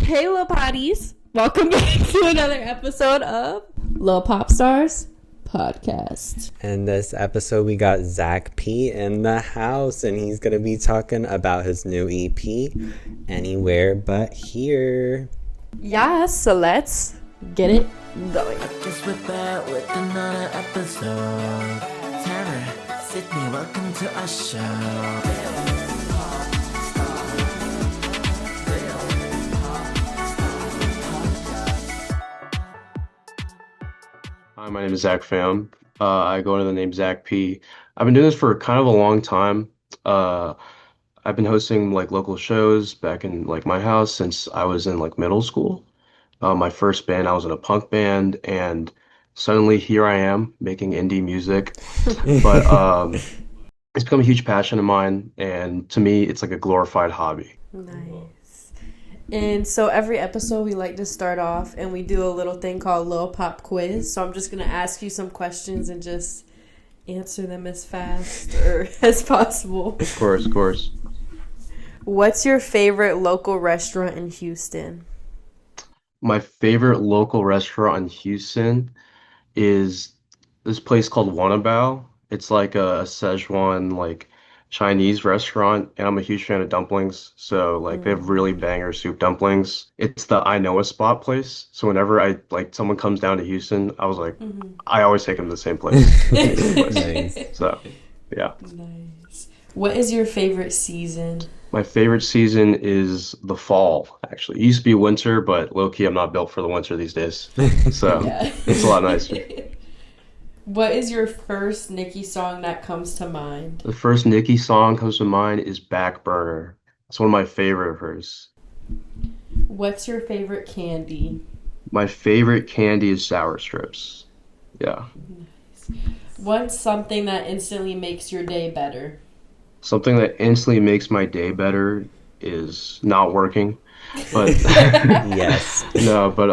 Hey, little potties. Welcome back to another episode of Lil Pop Stars Podcast. In this episode, we got Zak P in the house, and he's going to be talking about his new EP, Anywhere But Here. Yes, so let's get it going. Guess we're back with another episode. Tanner, Sydney, welcome to our show. Hi, my name is Zak Pham. I go under the name Zak P. I've been doing this for kind of a long time. Uh, I've been hosting like local shows back in like my house since I was in like middle school. My first band, I was in a punk band, and suddenly here I am making indie music. But it's become a huge passion of mine, and to me, it's like a glorified hobby. Nice. And so every episode we like to start off and we do a little thing called Lil Pop Quiz. So I'm just going to ask you some questions and just answer them as fast or as possible. Of course, of course. What's your favorite local restaurant in Houston? My favorite local restaurant in Houston is this place called Wanabao. It's like a Szechuan like Chinese restaurant, and I'm a huge fan of dumplings. So like they have really banger soup dumplings. It's the I know a spot place. So whenever I like someone comes down to Houston, I was like, I always take them to the same place. Nice. So yeah. Nice. What is your favorite season? My favorite season is the fall, actually. It used to be winter, but low key I'm not built for the winter these days. So Yeah. it's a lot nicer. What is your first Nicki song that comes to mind? The first Nicki song comes to mind is Back Burner. It's one of my favorite of hers. What's your favorite candy? My favorite candy is sour strips. Yeah. What's something that instantly makes your day better? Something that instantly makes my day better is not working. But Yes. no, but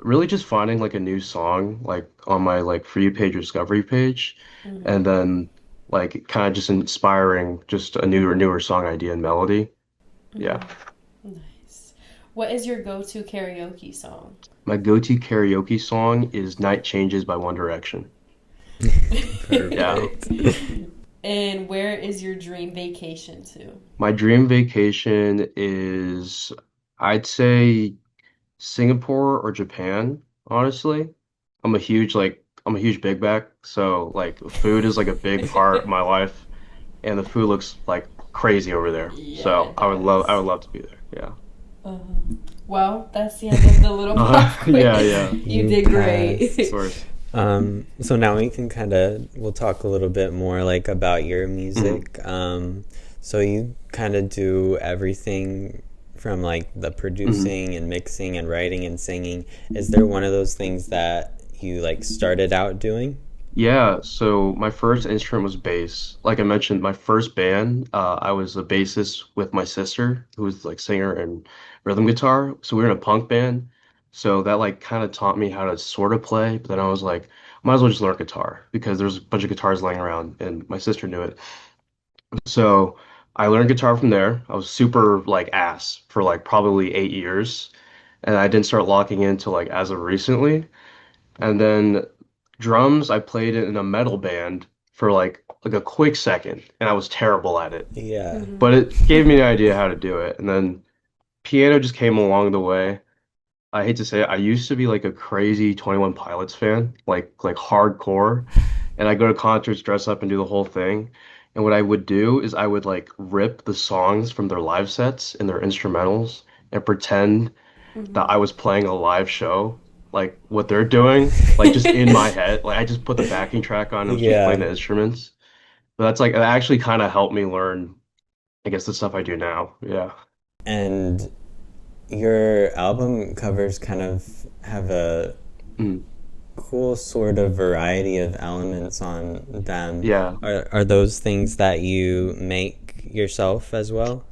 really just finding like a new song like on my like For You page or Discovery page, and then like kind of just inspiring just a newer song idea and melody. Yeah. Nice. What is your go-to karaoke song? My go-to karaoke song is Night Changes by One Direction. Yeah. And where is your dream vacation to? My dream vacation is, I'd say, Singapore or Japan, honestly. I'm a huge big back, so like food is like a big part of my life, and the food looks like crazy over there. Yeah, So it I would does. love to be there. Yeah. Uh, well, that's the end of the little pop quiz. Yeah, yeah. You did great. Of course. So now we'll talk a little bit more like about your music. So you kind of do everything from like the producing and mixing and writing and singing. Is there one of those things that you like started out doing? Yeah, so my first instrument was bass. Like I mentioned, my first band, I was a bassist with my sister, who was like singer and rhythm guitar. So we were in a punk band. So that like kind of taught me how to sort of play. But then I was like, might as well just learn guitar because there's a bunch of guitars laying around, and my sister knew it. So I learned guitar from there. I was super like ass for like probably 8 years, and I didn't start locking into like as of recently. And then drums, I played it in a metal band for like a quick second, and I was terrible at it. Yeah. But it gave me an idea how to do it. And then piano just came along the way. I hate to say it, I used to be like a crazy 21 Pilots fan, like hardcore. And I go to concerts, dress up, and do the whole thing. And what I would do is I would like rip the songs from their live sets and their instrumentals and pretend that I was playing a live show, like what they're doing, like just in my head. Like I just put the backing track on and was just playing Yeah. the instruments. But that's like it actually kind of helped me learn, I guess, the stuff I do now. Yeah. And your album covers kind of have a Mm. cool sort of variety of elements on them. Yeah. Are those things that you make yourself as well?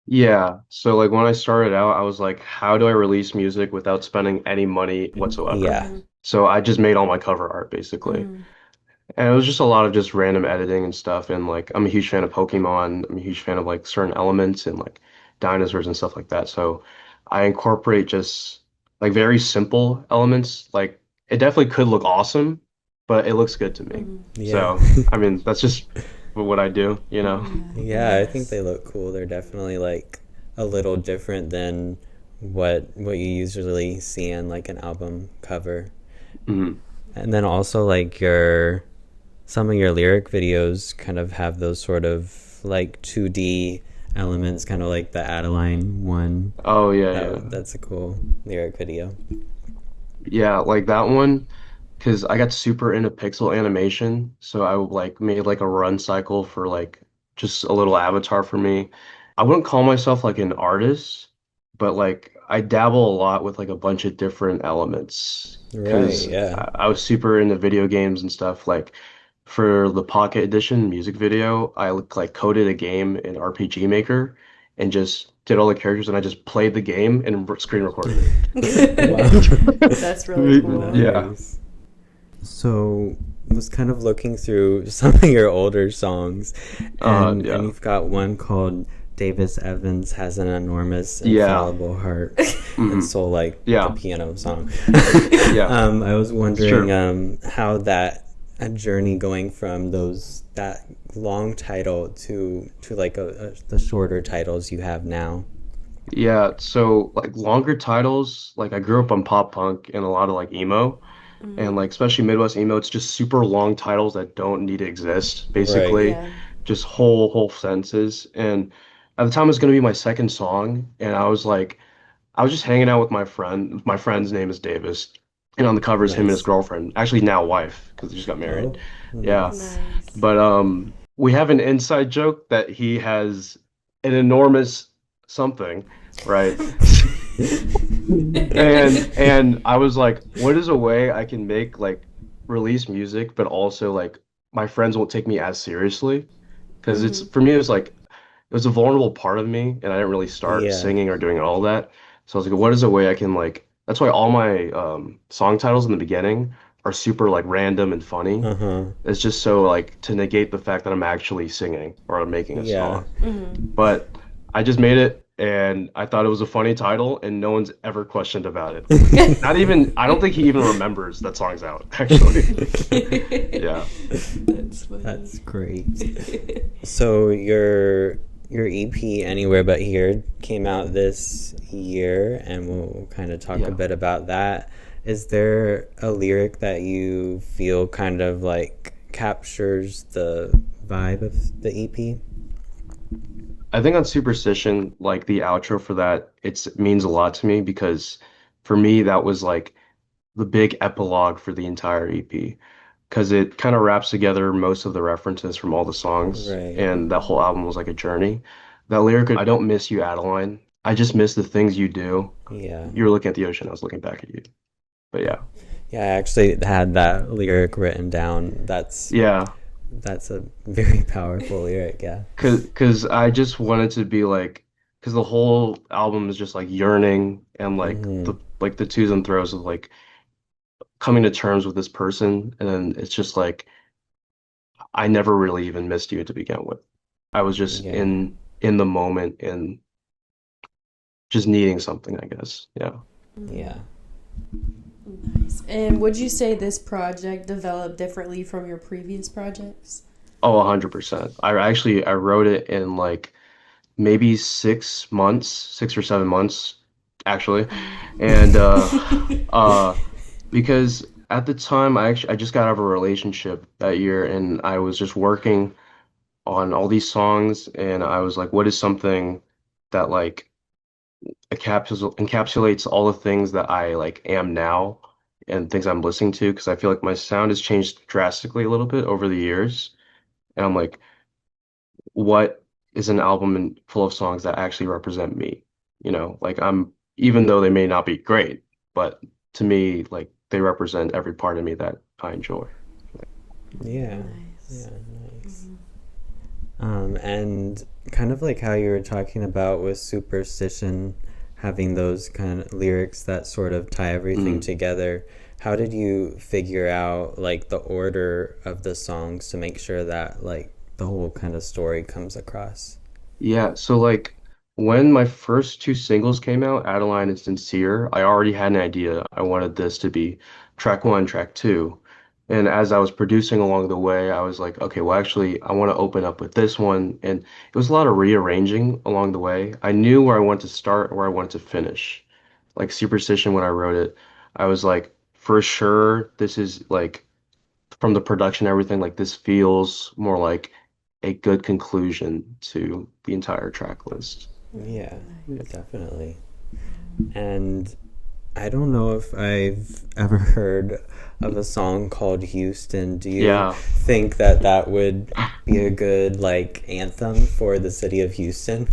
Yeah. So like when I started out, I was like, how do I release music without spending any money whatsoever? Yeah. So I just made all my cover art basically. And it was just a lot of just random editing and stuff. And like, I'm a huge fan of Pokemon. I'm a huge fan of like certain elements and like dinosaurs and stuff like that. So I incorporate just like very simple elements. Like it definitely could look awesome, but it looks good to me. Yeah. So, I mean, that's just what I do, you know? Yeah, I think they look cool. They're definitely like a little different than what you usually see in like an album cover. Mhm. And then also like your some of your lyric videos kind of have those sort of like 2D elements, kind of like the Adeline one. Oh yeah, yeah. That's a cool lyric video. Yeah, like that one, because I got super into pixel animation, so I like made like a run cycle for like just a little avatar for me. I wouldn't call myself like an artist, but like I dabble a lot with like a bunch of different elements Right, because yeah. I was super into video games and stuff. Like for the Pocket Edition music video, like coded a game in RPG Maker and just did all the characters and I just played the game and screen recorded That's really cool. Yeah. Nice. So was kind of looking through some of your older songs, and Yeah. you've got one called Davis Evans Has an Enormous Yeah. Infallible Heart. It's so like Yeah. the piano song. Yeah. I was Sure. wondering how that a journey going from that long title to like the shorter titles you have now. Yeah, so like longer titles, like I grew up on pop punk and a lot of like emo, and like especially Midwest emo, it's just super long titles that don't need to exist, Right. basically, Yeah. just whole sentences. And at the time, it was gonna be my second song, and I was just hanging out with my friend. My friend's name is Davis, and on the cover is him and his Nice. girlfriend, actually now wife, because they just got married. Oh, Yeah, nice. Nice. but we have an inside joke that he has an enormous something, right? And I was like, what is a way I can make like release music, but also like my friends won't take me as seriously? Because it's for me, it was like it was a vulnerable part of me, and I didn't really start Yeah. singing or doing all that. So I was like, what is a way I can like? That's why all my song titles in the beginning are super like random and funny. Uh-huh. It's just so like to negate the fact that I'm actually singing or I'm making a Yeah. song. But I just made it and I thought it was a funny title and no one's ever questioned about it. Not even I don't think he even remembers that song's out, actually. Yeah. That's funny. That's great. So your EP Anywhere But Here came out this year, and we'll kind of talk a Yeah. bit about that. Is there a lyric that you feel kind of like captures the vibe of the EP? I think on Superstition, like the outro for that, it means a lot to me because for me that was like the big epilogue for the entire EP because it kind of wraps together most of the references from all the songs, Right. and that whole album was like a journey. That lyric, I don't miss you, Adeline. I just miss the things you do. Yeah. You were looking at the ocean, I was looking back at you. But yeah. Yeah, I actually had that lyric written down. Yeah. That's a very powerful lyric, yeah. Cause I just wanted to be like, cause the whole album is just like yearning and like the twos and throws of like coming to terms with this person, and then it's just like I never really even missed you to begin with. I was just Yeah. in the moment and just needing something, I guess. Yeah. Yeah. Nice. And would you say this project developed differently from your previous projects? Oh, 100%. I wrote it in like maybe 6 months, 6 or 7 months, actually. And because at the time I just got out of a relationship that year and I was just working on all these songs and I was like, what is something that like encapsulates all the things that I like am now and things I'm listening to because I feel like my sound has changed drastically a little bit over the years. And I'm like, what is an album full of songs that actually represent me? You know, like even though they may not be great, but to me, like they represent every part of me that I enjoy. Yeah. Nice. Yeah, nice. And kind of like how you were talking about with Superstition, having those kind of lyrics that sort of tie everything together. How did you figure out like the order of the songs to make sure that like the whole kind of story comes across? Yeah, so like when my first two singles came out, Adeline and Sincere, I already had an idea. I wanted this to be track one, track two. And as I was producing along the way, I was like, okay, well, actually, I want to open up with this one. And it was a lot of rearranging along the way. I knew where I wanted to start, where I wanted to finish. Like Superstition, when I wrote it, I was like, for sure, this is like from the production, everything, like this feels more like a good conclusion to the entire track list. Yeah, Nice. definitely. And I don't know if I've ever heard of a song called Houston. Do you Yeah. think that that would be a good like anthem for the city of Houston?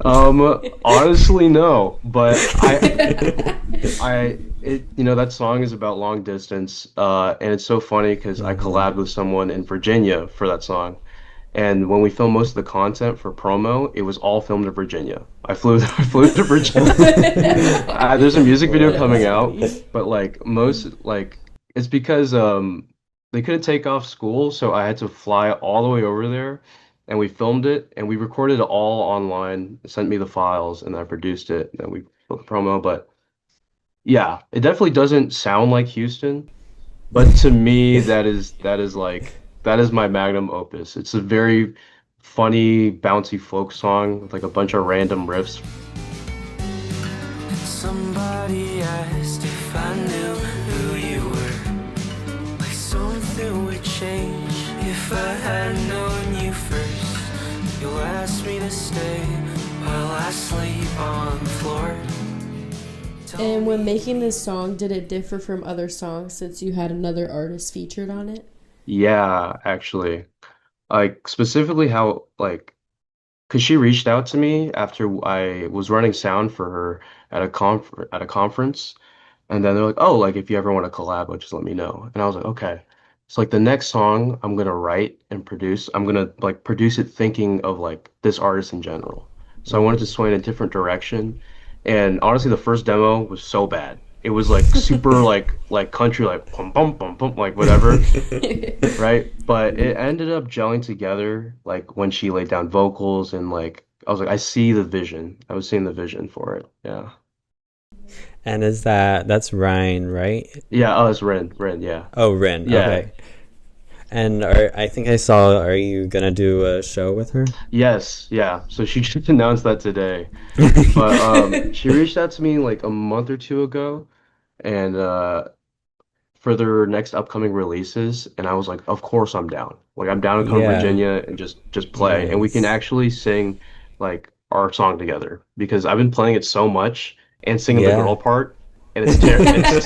Honestly, no, but that song is about long distance, and it's so funny because I Hmm. collabed with someone in Virginia for that song, and when we filmed most of the content for promo, it was all filmed in Virginia. I flew to Virginia. There's a music video That's coming Wow. out, funny. but like it's because they couldn't take off school, so I had to fly all the way over there, and we filmed it and we recorded it all online, sent me the files, and I produced it, and we built the promo. But yeah, it definitely doesn't sound like Houston, but to me, that is my magnum opus. It's a very funny, bouncy folk song with like a bunch of random riffs. Somebody asked if I knew who you were. Like something would change if I had known you first. You'll ask me to stay while I sleep on the floor. And when making this song, did it differ from other songs since you had another artist featured on it? Yeah, actually. Like specifically how like because she reached out to me after I was running sound for her at a conference, and then they're like, "Oh, like if you ever want to collab, just let me know." And I was like, "Okay." So like the next song I'm gonna write and produce, I'm gonna like produce it thinking of like this artist in general. So I wanted to Hmm. sway in a different direction, and honestly, the first demo was so bad. It was like super like country like pum pum pum pum like whatever, right? But it ended up gelling together like when she laid down vocals and like I was like, I see the vision. I was seeing the vision for it. Yeah. And that's Ryan, right? Yeah, oh, it's Rin. Rin, yeah. Oh, Rin. Yeah. Okay. And I think are you gonna do a show with her? Yes, yeah. So she just announced that today. But she reached out to me like a month or two ago and for their next upcoming releases and I was like, of course I'm down. Like I'm down to come to Yeah. Virginia and just play and we can Nice. actually sing like our song together because I've been playing it so much and singing the girl Yeah. part and it's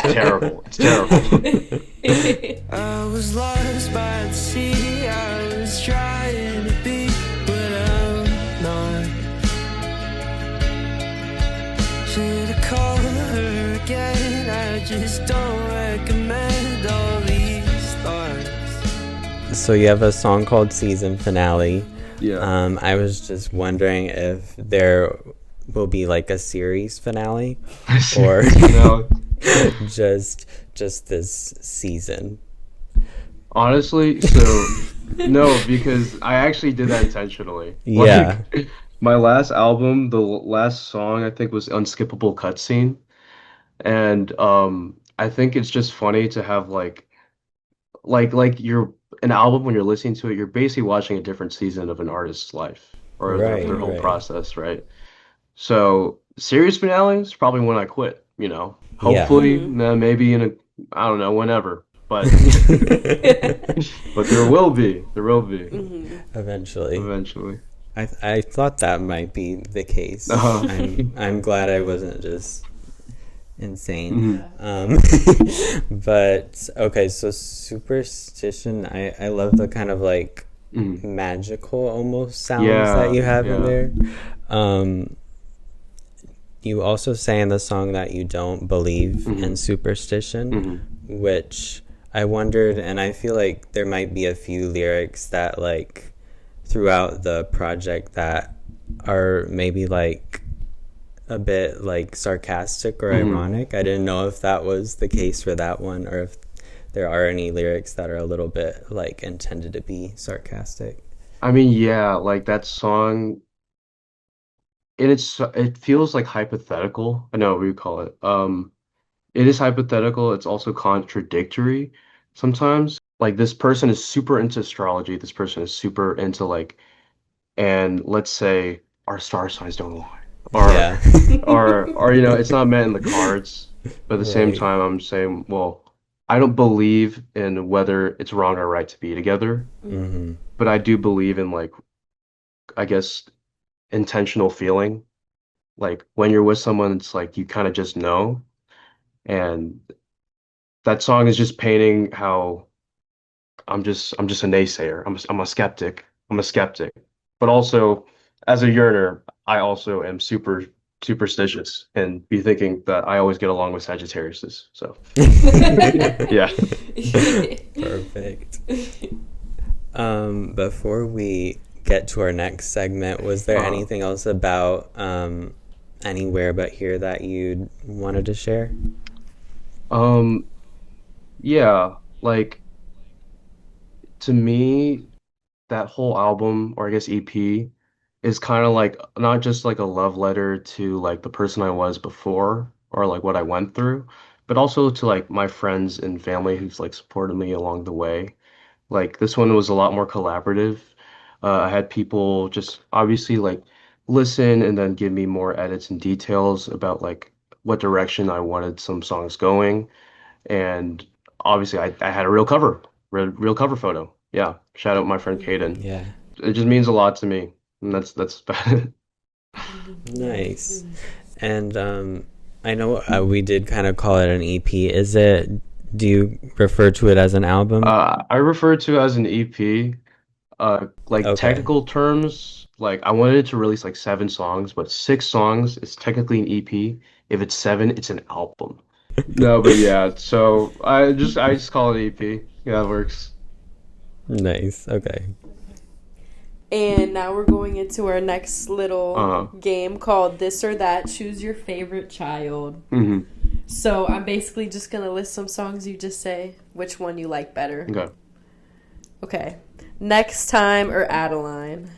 terrible. It's terrible. I was lost by the sea, I was trying to be, but I'm not. Should I call her again? I just don't recommend all these thoughts. So you have a song called Season Finale. Yeah. I was just wondering if there will be like a series finale or No, just this season. honestly, so no, because I actually did that intentionally. Yeah. My last album, the last song I think was Unskippable Cutscene, and I think it's just funny to have like you're an album when you're listening to it, you're basically watching a different season of an artist's life or their Right, whole Mhm. right. process, right? So series finale is probably when I quit, you know. Yeah. Hopefully, Mhm. maybe in a I don't know, whenever, but but there will be Mhm. Eventually. eventually. I thought that might be the case. Uh-huh. I'm glad I wasn't just insane. Mhm. Yeah. Um, but okay, so Superstition, I love the kind of like Mhm. magical almost sounds that Yeah, you have in yeah. there. Um, you also say in the song that you don't believe in Hmm. superstition, Hmm. which I wondered, and I feel like there might be a few lyrics that like throughout the project that are maybe like a bit like sarcastic or Hmm. ironic. I didn't know if that was the case for that one or if there are any lyrics that are a little bit like intended to be sarcastic. I mean, yeah, like that song. it feels like hypothetical. I know what you call it. It is hypothetical. It's also contradictory sometimes. Like this person is super into astrology. This person is super into like, and let's say our star signs don't align, or Yeah. or it's not meant in the cards. But at the same Right. time, I'm saying, well, I don't believe in whether it's wrong or right to be together, Mm-hmm. but I do believe in like, I guess, intentional feeling. Like when you're with someone, it's like you kind of just know. And that song is just painting how I'm just a naysayer. I'm a skeptic. I'm a skeptic. But also, as a yearner, I also am super superstitious and be thinking that I always get along with Sagittariuses. So yeah. Perfect. Before we get to our next segment, was there Uh, anything else about anywhere but here that you wanted to share? um, yeah, like to me, that whole album, or I guess EP, is kind of like not just like a love letter to like the person I was before or like what I went through, but also to like my friends and family who's like supported me along the way. Like this one was a lot more collaborative. I had people just obviously like listen and then give me more edits and details about like what direction I wanted some songs going. And obviously I had a real cover photo. Yeah. Shout out my friend Caden. Yeah. It just means a lot to me. And that's about it. Nice. And I know we did kind of call it an EP. Do you refer to it as an album? I refer to it as an EP. Like Okay. technical terms, like I wanted to release like 7 songs, but 6 songs is technically an EP. If it's seven, it's an album. No, but yeah, so I just call it EP. Yeah, it works. Nice. Okay. And now we're going into our next little Uh-huh. game called This or That. Choose your favorite child. Hmm. So I'm basically just going to list some songs. You just say which one you like better. Okay. Okay. Next Time or Adeline?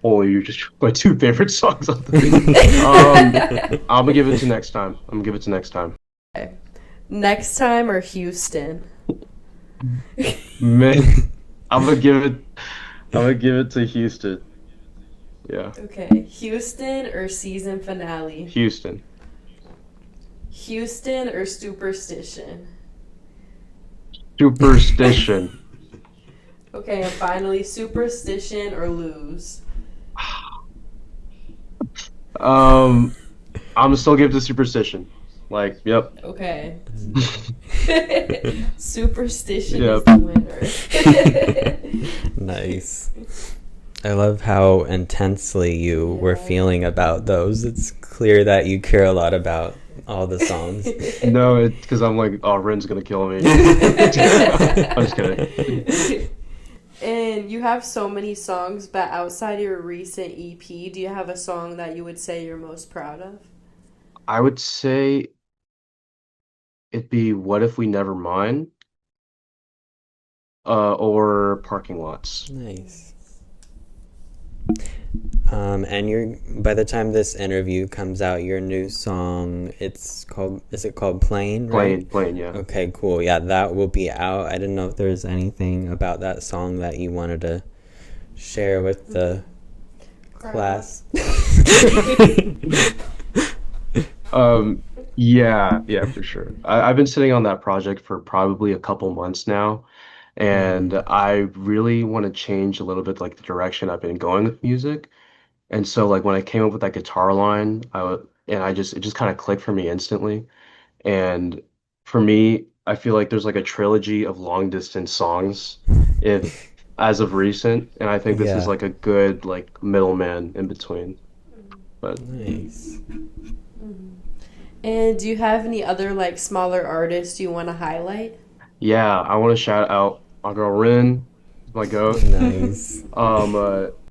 Oh, you just my two favorite songs on the I'm gonna give it to next time. I'm gonna give it to next time. Okay. Next Time or Houston? Man, I'm gonna give it I'm gonna give it to Houston. Yeah. Okay. Houston or Season Finale? Houston. Houston or Superstition? Superstition. Okay, and finally, Superstition or Lose? Um, I'm gonna still give it to Superstition. Like, yep. Okay. Superstition is Yep. the winner. Nice. I love how intensely you were Yeah. feeling about those. It's clear that you care a lot about all the songs. No, it's because I'm like, oh, Rin's gonna kill me. I'm just kidding. And you have so many songs, but outside your recent EP, do you have a song that you would say you're most proud of? I would say it'd be What If We Never Mind, or Parking Lots. Nice. And you're by the time this interview comes out, your new song, is it called Plane, right? Plain, yeah. Okay, cool. Yeah, that will be out. I didn't know if there's anything about that song that you wanted to share with the class. Yeah, for sure. I've been sitting on that project for probably a couple months now, and Mm, I really want to change a little bit like the direction I've been going with music. And so like when I came up with that guitar line, and it just kind of clicked for me instantly. And for me, I feel like there's like a trilogy of long distance songs if as of recent, and I think this is yeah, like a good like middleman in between. But nice. And do you have any other like smaller artists you want to highlight? yeah, I want to shout out my girl Rin, my goat. Nice.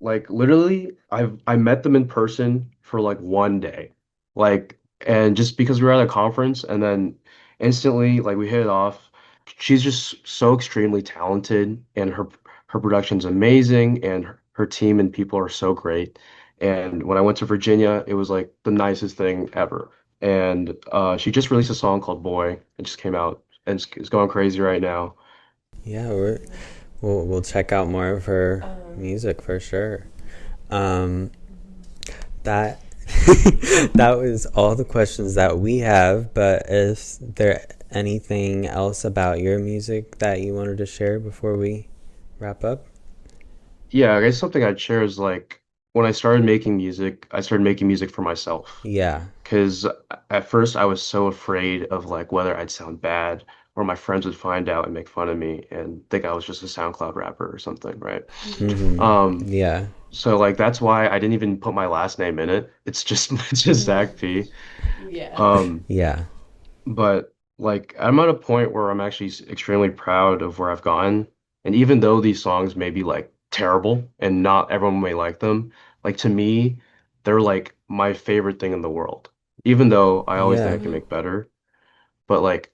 Like literally, I met them in person for like one day, like, and just because we were at a conference, and then instantly, like, we hit it off. She's just so extremely talented, and her production's amazing, and her team and people are so great. And when I went to Virginia, it was like the nicest thing ever. And she just released a song called Boy. It just came out and it's going crazy right now. Yeah, we'll check out more of her music for sure. Um, that that was all the questions that we have, but is there anything else about your music that you wanted to share before we wrap up? Yeah, I guess something I'd share is like when I started making music, I started making music for myself. Yeah. Because at first I was so afraid of like whether I'd sound bad or my friends would find out and make fun of me and think I was just a SoundCloud rapper or something, right? Um, Yeah. so like that's why I didn't even put my last name in it. It's just it's just Zak P. Yeah. Um, Yeah. but like I'm at a point where I'm actually extremely proud of where I've gone. And even though these songs may be like terrible and not everyone may like them, like to me, they're like my favorite thing in the world. Even though I always think Yeah. I can make better, but like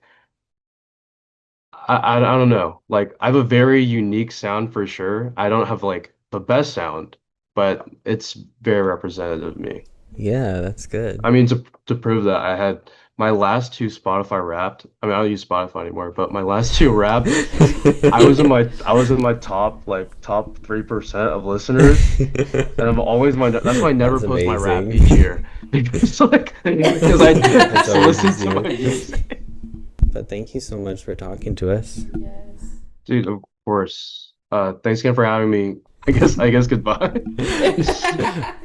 I don't know. Like I have a very unique sound for sure. I don't have like the best sound, but it's very representative of me. Yeah, that's good. I mean, to prove that, I had my last two Spotify Wrapped. I mean, I don't use Spotify anymore, but my last two Wrapped, I was in my top 3% of listeners, and I'm always my. That's why I never That's post my Wrap amazing. each year because like because I That's just always listen to you. my music. But thank you so much for talking to us. Yes. Dude, of course. Thanks again for having me. I guess goodbye.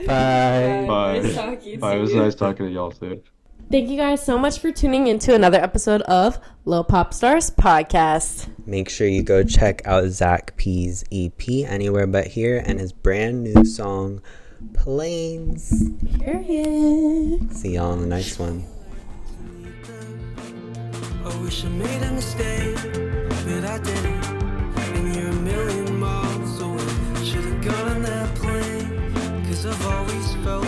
Bye. Bye. Nice talking Bye. It to was you. nice talking to y'all too. Thank you guys so much for tuning into another episode of Lil Pop Stars Podcast. Make sure you go check out Zak P's EP Anywhere But Here and his brand new song Planes. Period. See y'all on the next one. I wish I made a mistake, but I didn't. And you're a million miles away. Should've got on that plane, 'cause I've always felt